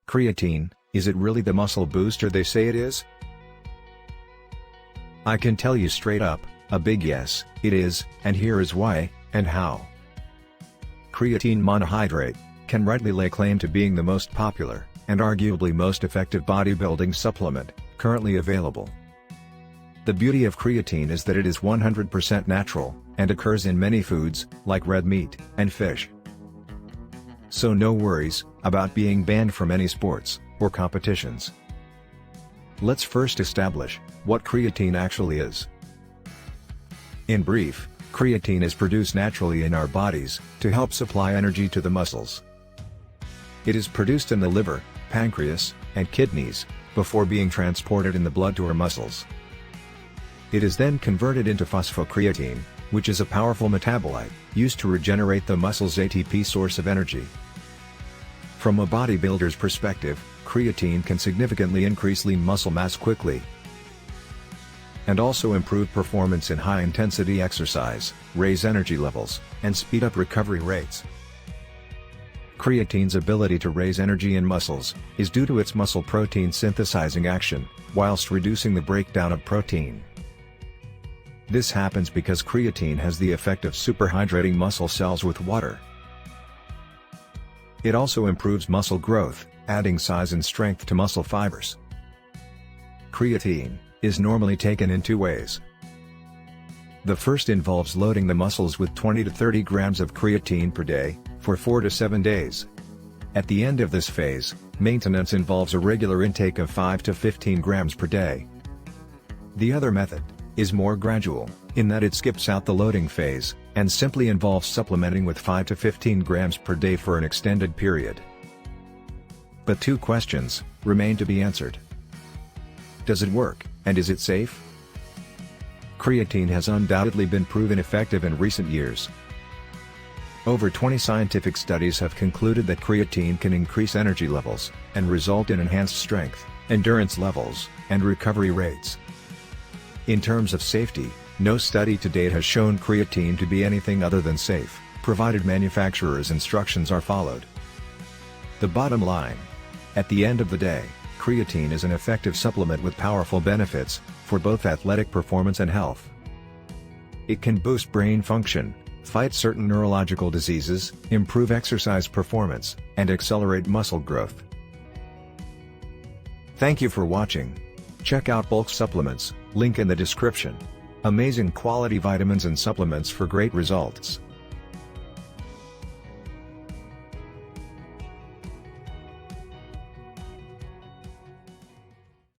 Creatine, is it really the muscle booster they say it is? I can tell you straight up, a big yes, it is, and here is why, and how. Creatine monohydrate can rightly lay claim to being the most popular, and arguably most effective bodybuilding supplement, currently available. The beauty of creatine is that it is 100% natural, and occurs in many foods, like red meat, and fish. So no worries about being banned from any sports, or competitions. Let's first establish what creatine actually is. In brief, creatine is produced naturally in our bodies, to help supply energy to the muscles. It is produced in the liver, pancreas, and kidneys, before being transported in the blood to our muscles. It is then converted into phosphocreatine, which is a powerful metabolite, used to regenerate the muscle's ATP source of energy. From a bodybuilder's perspective, creatine can significantly increase lean muscle mass quickly, and also improve performance in high-intensity exercise, raise energy levels, and speed up recovery rates. Creatine's ability to raise energy in muscles is due to its muscle protein synthesizing action, whilst reducing the breakdown of protein. This happens because creatine has the effect of superhydrating muscle cells with water. It also improves muscle growth, adding size and strength to muscle fibers. Creatine is normally taken in two ways. The first involves loading the muscles with 20 to 30 grams of creatine per day, for 4 to 7 days. At the end of this phase, maintenance involves a regular intake of 5 to 15 grams per day. The other method is more gradual, in that it skips out the loading phase, and simply involves supplementing with 5 to 15 grams per day for an extended period. But two questions remain to be answered. Does it work, and is it safe? Creatine has undoubtedly been proven effective in recent years. Over 20 scientific studies have concluded that creatine can increase energy levels, and result in enhanced strength, endurance levels, and recovery rates. In terms of safety, no study to date has shown creatine to be anything other than safe, provided manufacturer's instructions are followed. The bottom line: at the end of the day, creatine is an effective supplement with powerful benefits, for both athletic performance and health. It can boost brain function, fight certain neurological diseases, improve exercise performance, and accelerate muscle growth. Thank you for watching. Check out bulk supplements, link in the description. Amazing quality vitamins and supplements for great results.